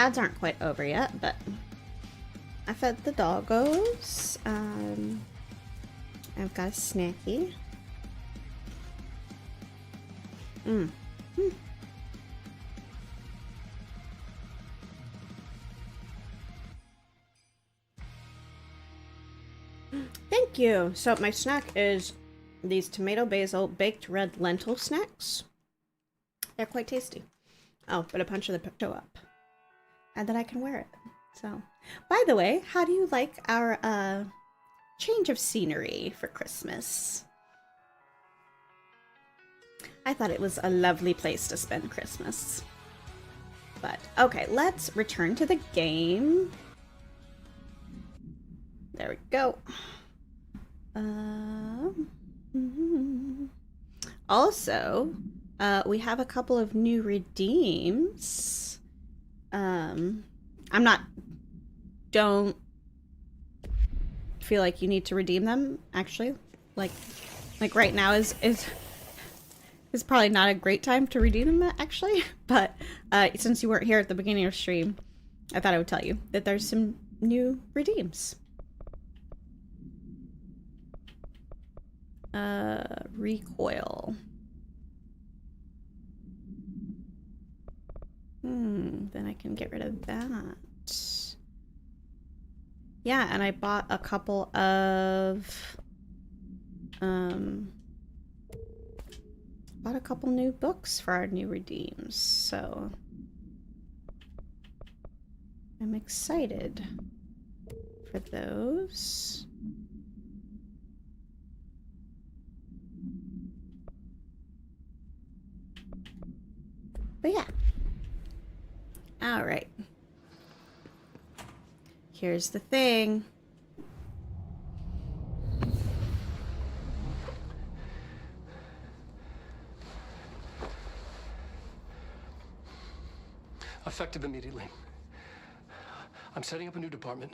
ads aren't quite over yet, but I fed the doggos. I've got a snacky. Thank you. So my snack is these tomato basil baked red lentil snacks. They're quite tasty. Oh, but a punch of the show up. And then I can wear it. So, by the way, how do you like our change of scenery for Christmas? I thought it was a lovely place to spend Christmas. But, okay, let's return to the game. There we go. Also, we have a couple of new redeems. Don't feel like you need to redeem them, actually. Like right now is probably not a great time to redeem them, actually. But since you weren't here at the beginning of stream, I thought I would tell you that there's some new redeems. Recoil. Then I can get rid of that. Yeah, and I bought a couple of new books for our new redeems, so I'm excited for those. But yeah. All right. Here's the thing. Effective immediately. I'm setting up a new department.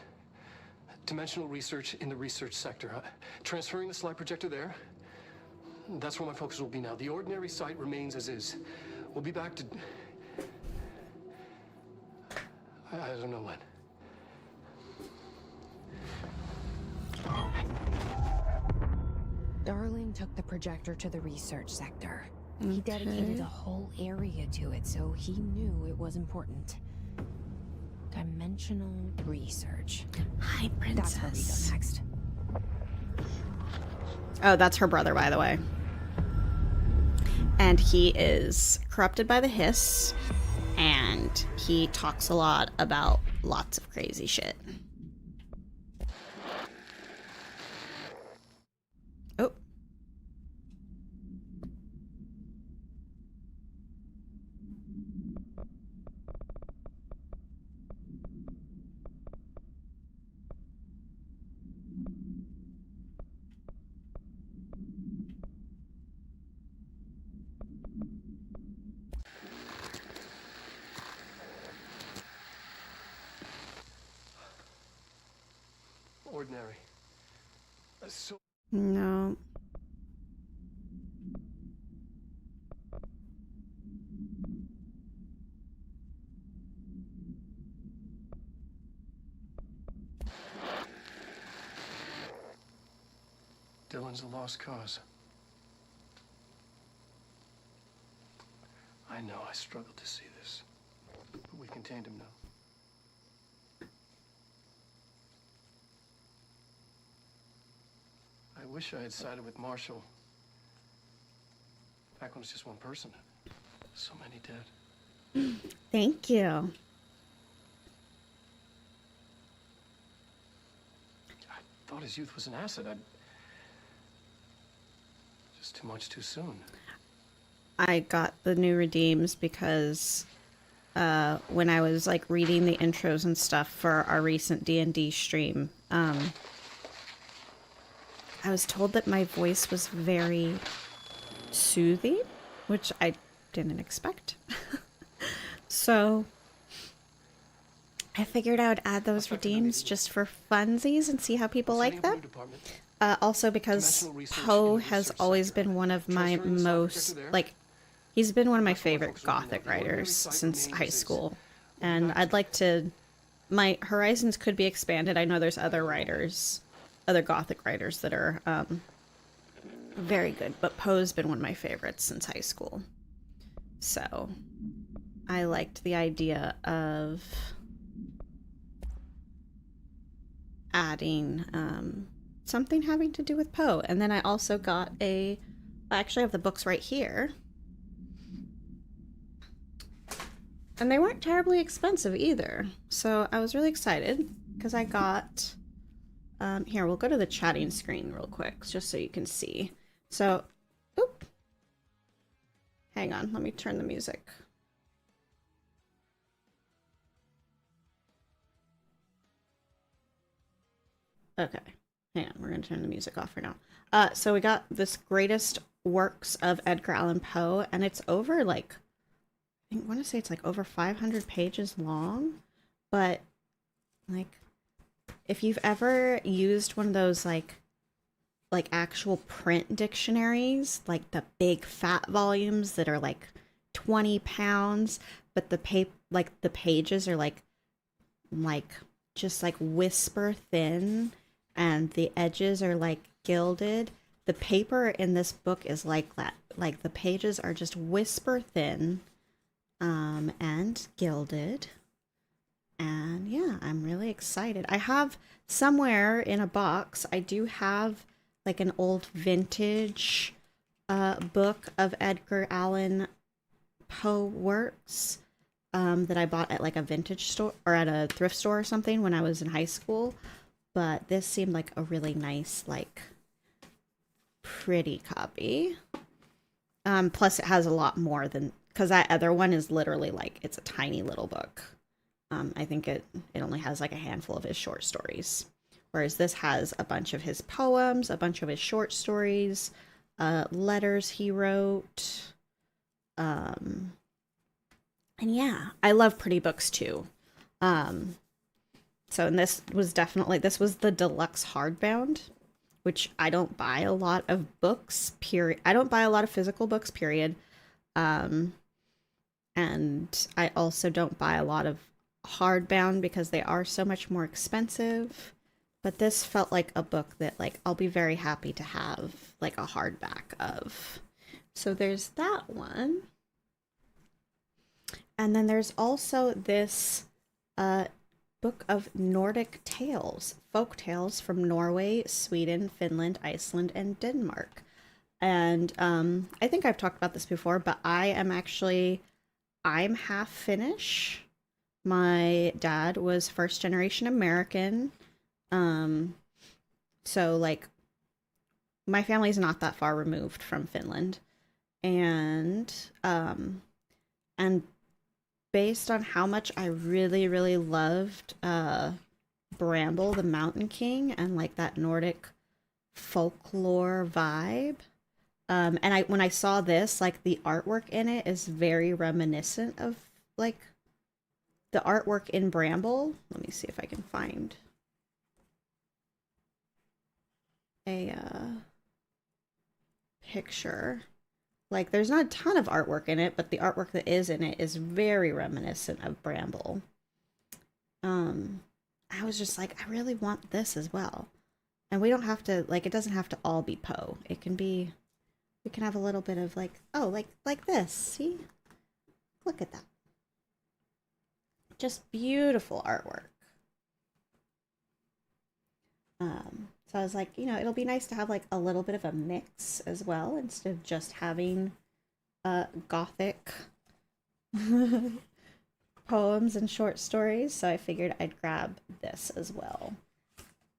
Dimensional research in the research sector. Transferring the slide projector there. That's where my focus will be now. The ordinary site remains as is. We'll be back to... I don't know when. Darling took the projector to the research sector. He dedicated a whole area to it, so he knew it was important. Dimensional research. Hi, Princess. That's where we go next. Oh, that's her brother, by the way. And he is corrupted by the hiss, and he talks a lot about lots of crazy shit. Oh. Ordinary. So No. Dylan's a lost cause. I know I struggled to see this, but we contained him now. I wish I had sided with Marshall. Back when it was just one person. So many dead. Thank you. I thought his youth was an asset. Just too much too soon. I got the new redeems because when I was like reading the intros and stuff for our recent D&D stream, I was told that my voice was very soothing, which I didn't expect. So I figured I would add those redeems just for funsies and see how people like them. Also because Poe has always been one of my most, like, he's been one of my favorite Gothic writers since high school. And I'd like to, my horizons could be expanded. I know there's other writers, other Gothic writers that are very good, but Poe's been one of my favorites since high school. So I liked the idea of adding something having to do with Poe. And then I also got I actually have the books right here. And they weren't terribly expensive either. So I was really excited because I got, here, we'll go to the chatting screen real quick just so you can see. So, oop. Hang on, let me turn the music. Okay, hang on, we're gonna turn the music off for now. So we got this greatest works of Edgar Allan Poe, and it's over like, I want to say it's like over 500 pages long, but like, if you've ever used one of those like actual print dictionaries, like the big fat volumes that are like 20 pounds, but the pages are like just like whisper thin and the edges are like gilded. The paper in this book is like that. Like the pages are just whisper thin and gilded. And yeah, I'm really excited. I have somewhere in a box, I do have like an old vintage book of Edgar Allan Poe works that I bought at like a vintage store or at a thrift store or something when I was in high school. But this seemed like a really nice, like, pretty copy. Plus, it has a lot more than, because that other one is literally like, it's a tiny little book. I think it only has like a handful of his short stories. Whereas this has a bunch of his poems, a bunch of his short stories, letters he wrote. And yeah, I love pretty books too. So, and this was the deluxe hardbound, which I don't buy a lot of books, period. I don't buy a lot of physical books, period. And I also don't buy a lot of hardbound because they are so much more expensive. But this felt like a book that like I'll be very happy to have like a hardback of. So there's that one. And then there's also this book of Nordic tales, folk tales from Norway, Sweden, Finland, Iceland, and Denmark. And I think I've talked about this before, but I'm half Finnish. My dad was first generation American. So like my family's not that far removed from Finland. And based on how much I really, really loved Bramble the Mountain King and like that Nordic folklore vibe. And when I saw this, like the artwork in it is very reminiscent of like the artwork in Bramble. Let me see if I can find a picture. Like, there's not a ton of artwork in it, but the artwork that is in it is very reminiscent of Bramble. I was just like, I really want this as well. And we don't have to, like, it doesn't have to all be Poe. It can be, we can have a little bit of like, oh, like this, see? Look at that. Just beautiful artwork. So I was like, it'll be nice to have like a little bit of a mix as well instead of just having Gothic poems and short stories. So I figured I'd grab this as well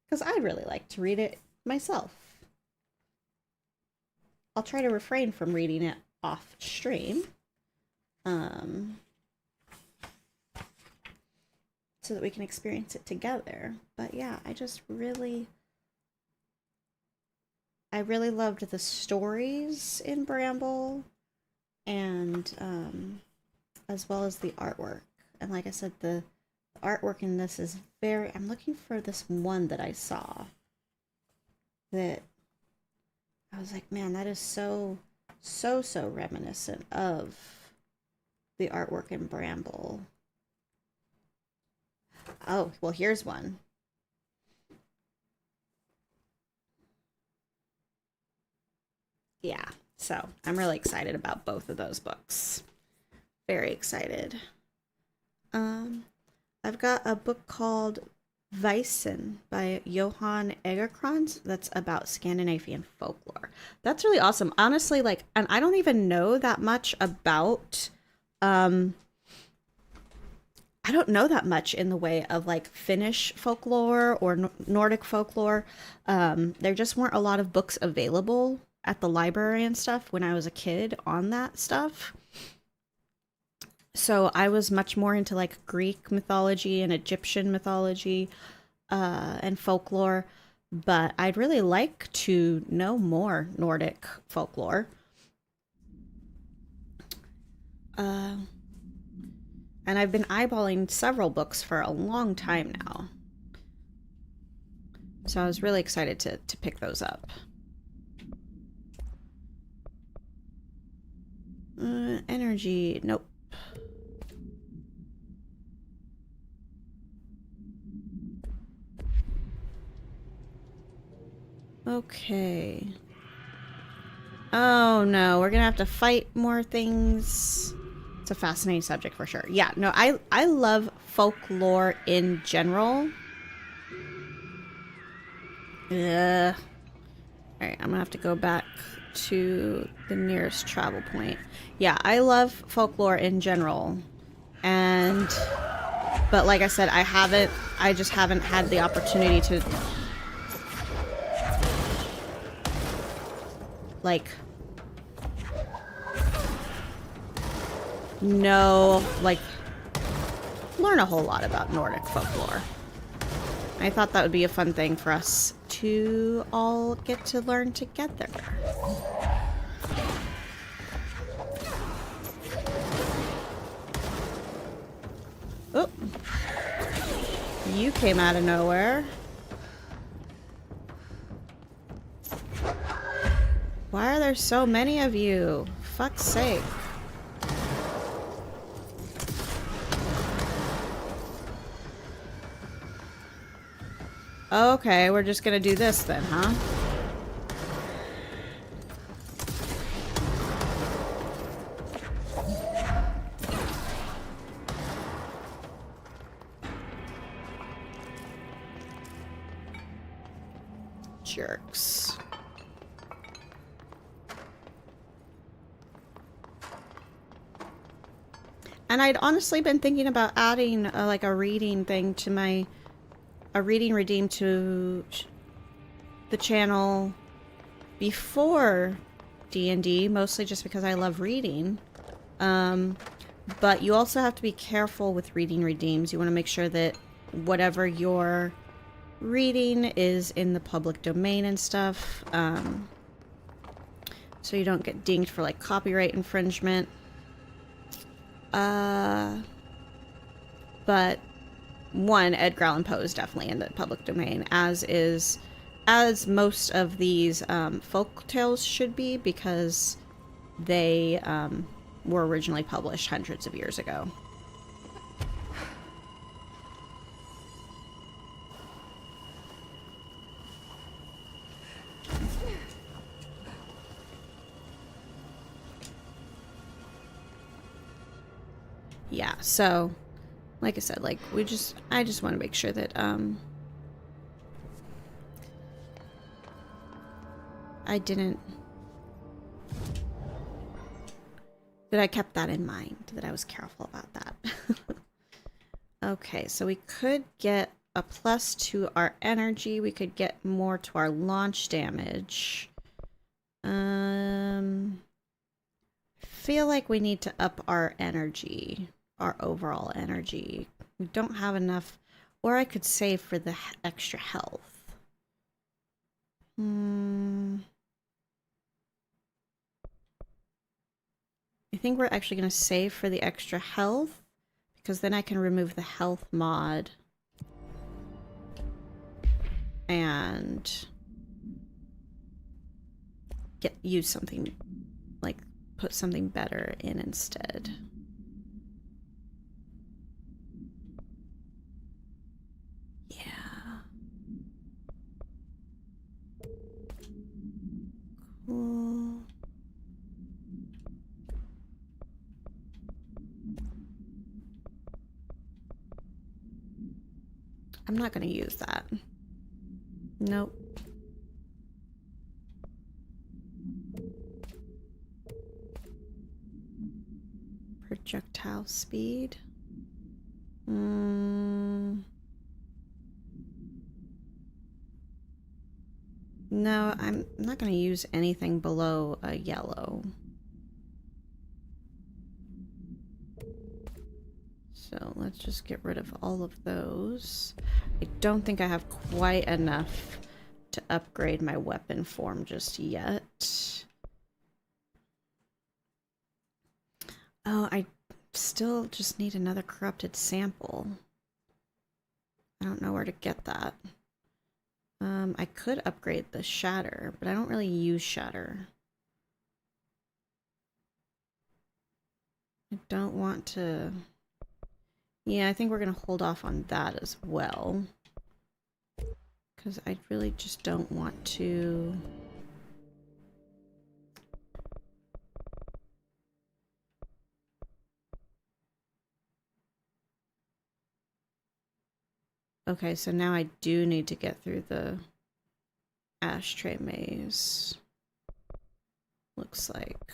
because I'd really like to read it myself. I'll try to refrain from reading it off stream. So that we can experience it together. But yeah, I really loved the stories in Bramble and as well as the artwork. And like I said, the artwork in this is I'm looking for this one that I saw that I was like, man, that is so reminiscent of the artwork in Bramble. Oh, well, here's one. Yeah, so I'm really excited about both of those books. Very excited. Um, I've got a book called Weisen by Johan Egerkrans that's about Scandinavian folklore. That's really awesome. Honestly, like, and I don't even know that much about I don't know that much in the way of like Finnish folklore or Nordic folklore. There just weren't a lot of books available at the library and stuff when I was a kid on that stuff. So I was much more into like Greek mythology and Egyptian mythology and folklore, but I'd really like to know more Nordic folklore. Uh, and I've been eyeballing several books for a long time now. So I was really excited to pick those up. Energy, nope. Okay. Oh no, we're gonna have to fight more things. It's a fascinating subject for sure. Yeah, no, I love folklore in general. Ugh. Alright, I'm gonna have to go back to the nearest travel point. Yeah, I love folklore in general. But like I said, I just haven't had the opportunity to like learn a whole lot about Nordic folklore. I thought that would be a fun thing for us to all get to learn together. Oh, you came out of nowhere. Why are there so many of you? Fuck's sake. Okay, we're just gonna do this then, huh? Jerks. And I'd honestly been thinking about adding like a reading thing to a reading redeem to the channel before D&D, mostly just because I love reading. But you also have to be careful with reading redeems. You want to make sure that whatever you're reading is in the public domain and stuff. So you don't get dinged for like copyright infringement. But one, Edgar Allan Poe is definitely in the public domain, as most of these folk tales should be, because they were originally published hundreds of years ago. Yeah, so like I said, like I just want to make sure that I kept that in mind, that I was careful about that. Okay, so we could get a plus to our energy. We could get more to our launch damage. Feel like we need to up our energy, our overall energy. We don't have enough, or I could save for the extra health. I think we're actually going to save for the extra health, because then I can remove the health mod and use something, like put something better in instead. I'm not gonna use that. Nope. Projectile speed. No, I'm not going to use anything below a yellow. So let's just get rid of all of those. I don't think I have quite enough to upgrade my weapon form just yet. Oh, I still just need another corrupted sample. I don't know where to get that. I could upgrade the shatter, but I don't really use shatter. I don't want to... Yeah, I think we're going to hold off on that as well. Because I really just don't want to... Okay, so now I do need to get through the ashtray maze. Looks like.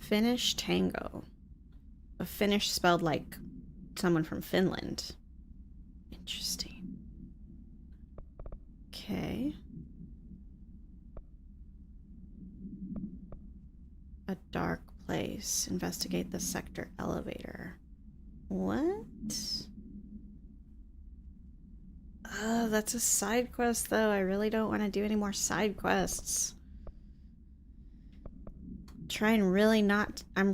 Finnish tango. A Finnish spelled like someone from Finland. Interesting. Okay. A dark place. Investigate the sector elevator. What? Oh, that's a side quest though. I really don't want to do any more side quests. I'm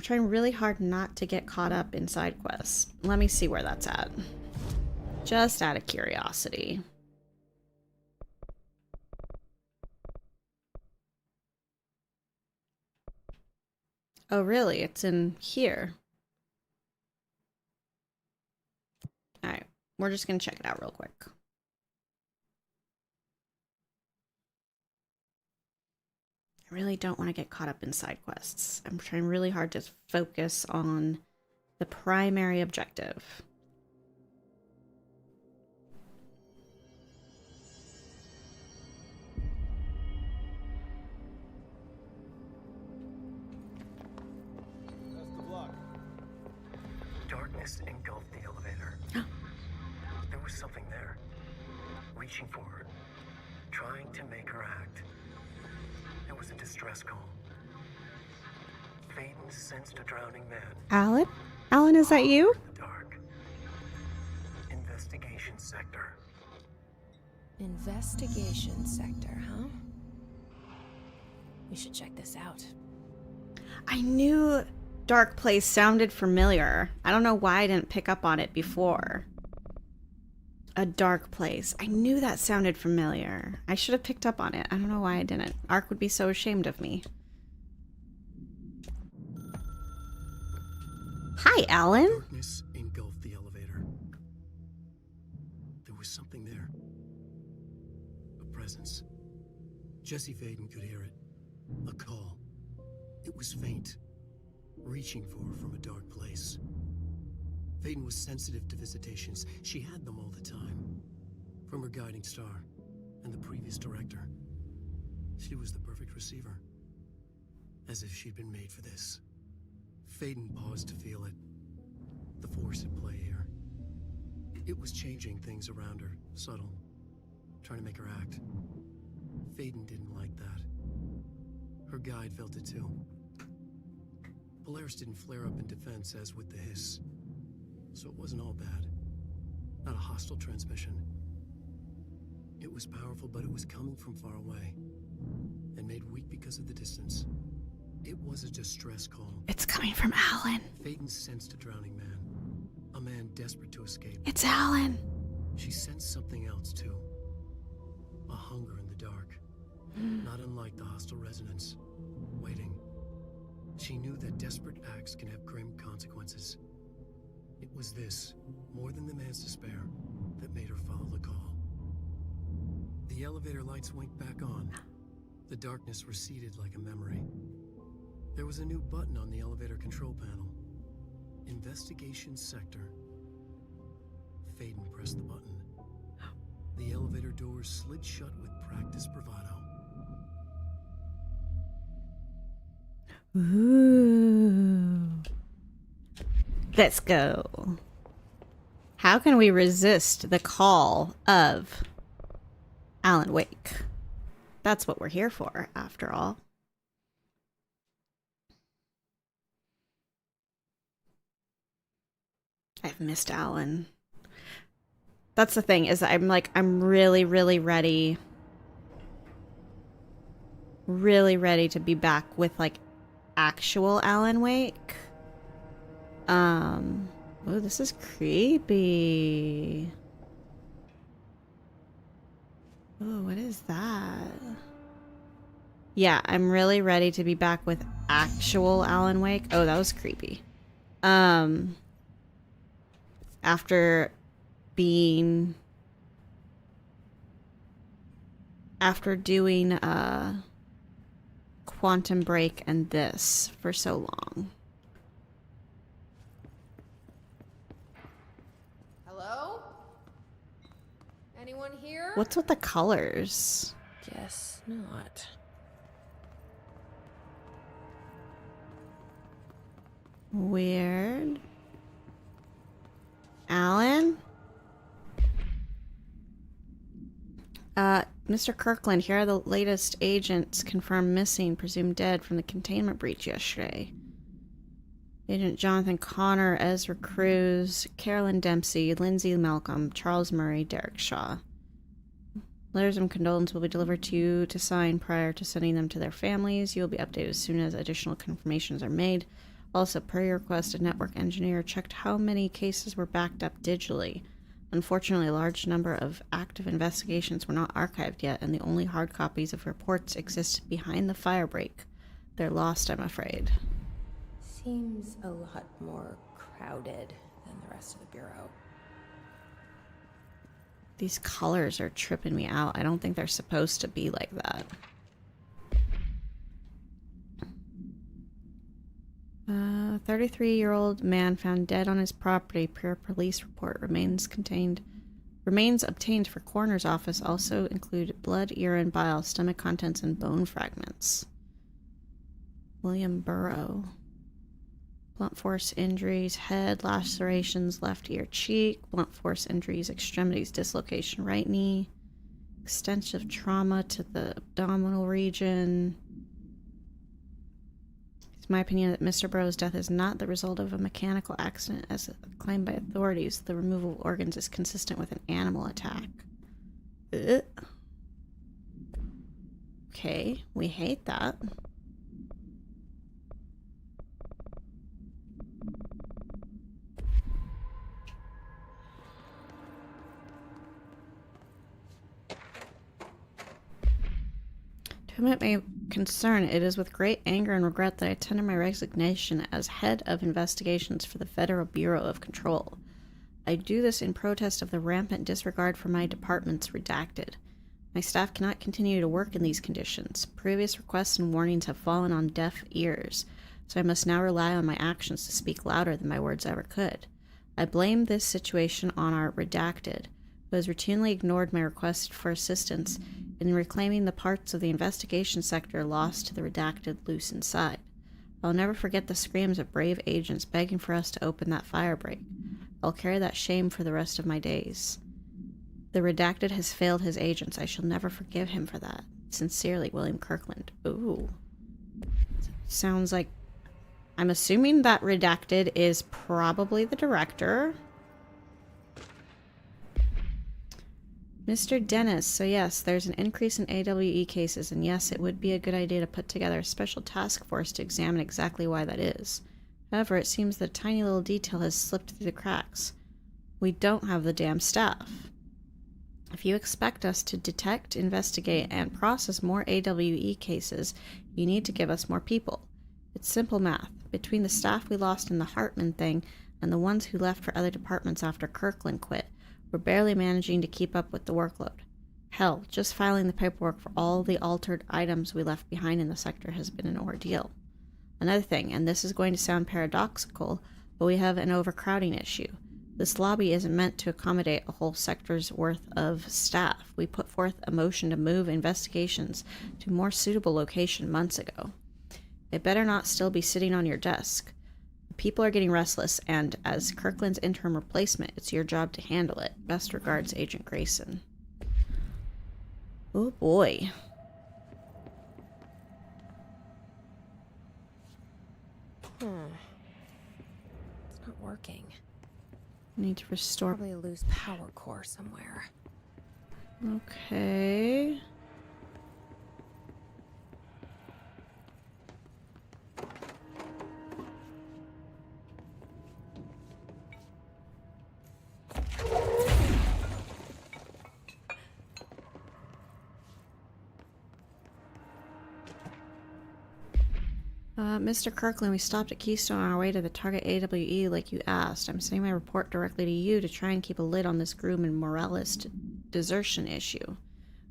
trying really hard not to get caught up in side quests. Let me see where that's at. Just out of curiosity. Oh, really? It's in here. Alright, we're just gonna check it out real quick. I really don't want to get caught up in side quests. I'm trying really hard to focus on the primary objective. Darkness engulfed the elevator. There was something there, reaching for her, trying to make her act. It was a distress call. Phaeton sensed a drowning man. Alan? Alan, is that you? In the dark. Investigation sector. Investigation sector, huh? We should check this out. I knew dark place sounded familiar. I don't know why I didn't pick up on it before. A dark place. I knew that sounded familiar. I should have picked up on it. I don't know why I didn't. Ark would be so ashamed of me. Hi, Alan. Darkness engulfed the elevator. There was something there. A presence. Jesse Phaeton could hear it. A call. It was faint, reaching for her from a dark place. Phaeton was sensitive to visitations. She had them all the time. From her guiding star and the previous director. She was the perfect receiver. As if she'd been made for this. Phaeton paused to feel it. The force at play here. It was changing things around her, subtle. Trying to make her act. Phaeton didn't like that. Her guide felt it too. Polaris didn't flare up in defense as with the hiss. So it wasn't all bad. Not a hostile transmission. It was powerful, but it was coming from far away. And made weak because of the distance. It was a distress call. It's coming from Alan. Phaeton sensed a drowning man. A man desperate to escape. It's Alan. She sensed something else too. A hunger in the dark. Not unlike the hostile resonance. Waiting. She knew that desperate acts can have grim consequences. It was this, more than the man's despair, that made her follow the call. The elevator lights winked back on. The darkness receded like a memory. There was a new button on the elevator control panel. Investigation Sector. Faden pressed the button. The elevator doors slid shut with practiced bravado. Ooh. Let's go. How can we resist the call of Alan Wake? That's what we're here for, after all. I've missed Alan. That's the thing, is I'm really, really ready. Really ready to be back with, like, actual Alan Wake. Oh, this is creepy. Oh, what is that? Yeah, I'm really ready to be back with actual Alan Wake. Oh, that was creepy. After doing Quantum Break and this for so long. Hello? Anyone here? What's with the colors? Guess not. Weird. Alan? Mr. Kirkland, here are the latest agents confirmed missing, presumed dead from the containment breach yesterday. Agent Jonathan Connor, Ezra Cruz, Carolyn Dempsey, Lindsay Malcolm, Charles Murray, Derek Shaw. Letters of condolence will be delivered to you to sign prior to sending them to their families. You will be updated as soon as additional confirmations are made. Also, per your request, a network engineer checked how many cases were backed up digitally. Unfortunately, a large number of active investigations were not archived yet, and the only hard copies of reports exist behind the firebreak. They're lost, I'm afraid. Seems a lot more crowded than the rest of the bureau. These colors are tripping me out. I don't think they're supposed to be like that. 33-year-old man found dead on his property per police report. Remains obtained for coroner's office also include blood, urine, bile, stomach contents, and bone fragments. William Burrow. Blunt force injuries, head lacerations, left ear, cheek. Blunt force injuries, extremities, dislocation, right knee. Extensive trauma to the abdominal region. It's my opinion that Mr. Burrow's death is not the result of a mechanical accident as claimed by authorities. The removal of organs is consistent with an animal attack. Ugh. Okay, we hate that. To whom it may concern, it is with great anger and regret that I tender my resignation as head of investigations for the Federal Bureau of Control. I do this in protest of the rampant disregard for my department's redacted. My staff cannot continue to work in these conditions. Previous requests and warnings have fallen on deaf ears, so I must now rely on my actions to speak louder than my words ever could. I blame this situation on our redacted, who has routinely ignored my request for assistance in reclaiming the parts of the investigation sector lost to the redacted loose inside. I'll never forget the screams of brave agents begging for us to open that firebreak. I'll carry that shame for the rest of my days. The redacted has failed his agents. I shall never forgive him for that. Sincerely, William Kirkland. Ooh. Sounds like... I'm assuming that redacted is probably the director. Mr. Dennis, so yes, there's an increase in AWE cases, and yes, it would be a good idea to put together a special task force to examine exactly why that is. However, it seems that a tiny little detail has slipped through the cracks. We don't have the damn staff. If you expect us to detect, investigate, and process more AWE cases, you need to give us more people. It's simple math. Between the staff we lost in the Hartman thing and the ones who left for other departments after Kirkland quit, we're barely managing to keep up with the workload. Hell, just filing the paperwork for all the altered items we left behind in the sector has been an ordeal. Another thing, and this is going to sound paradoxical, but we have an overcrowding issue. This lobby isn't meant to accommodate a whole sector's worth of staff. We put forth a motion to move investigations to a more suitable location months ago. It better not still be sitting on your desk. People are getting restless, and as Kirkland's interim replacement, it's your job to handle it. Best regards, Agent Grayson. Oh boy. It's not working. Need to restore. Probably a loose power core somewhere. Okay. Mr. Kirkland, we stopped at Keystone on our way to the target AWE like you asked. I'm sending my report directly to you to try and keep a lid on this Groom and Morales desertion issue.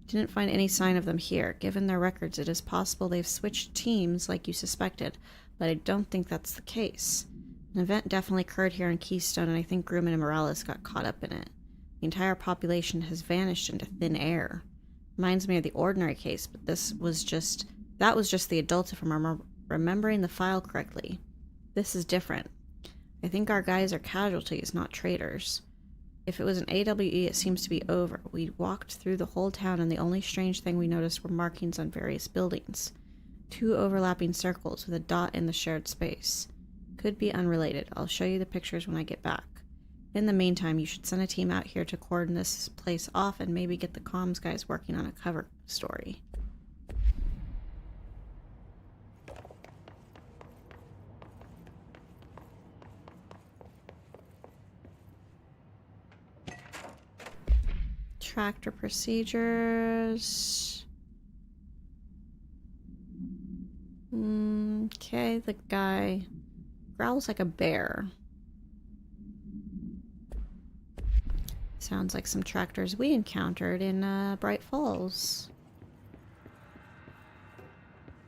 Didn't find any sign of them here. Given their records, it is possible they've switched teams like you suspected, but I don't think that's the case. An event definitely occurred here in Keystone, and I think Groom and Morales got caught up in it. The entire population has vanished into thin air. Reminds me of the ordinary case, but that was just the adults if I'm remembering the file correctly. This is different. I think our guys are casualties, not traitors. If it was an AWE, it seems to be over. We walked through the whole town, and the only strange thing we noticed were markings on various buildings. 2 overlapping circles with a dot in the shared space. Could be unrelated. I'll show you the pictures when I get back. In the meantime, you should send a team out here to cordon this place off and maybe get the comms guys working on a cover story. Tractor procedures. Okay, the guy growls like a bear. Sounds like some tractors we encountered in Bright Falls.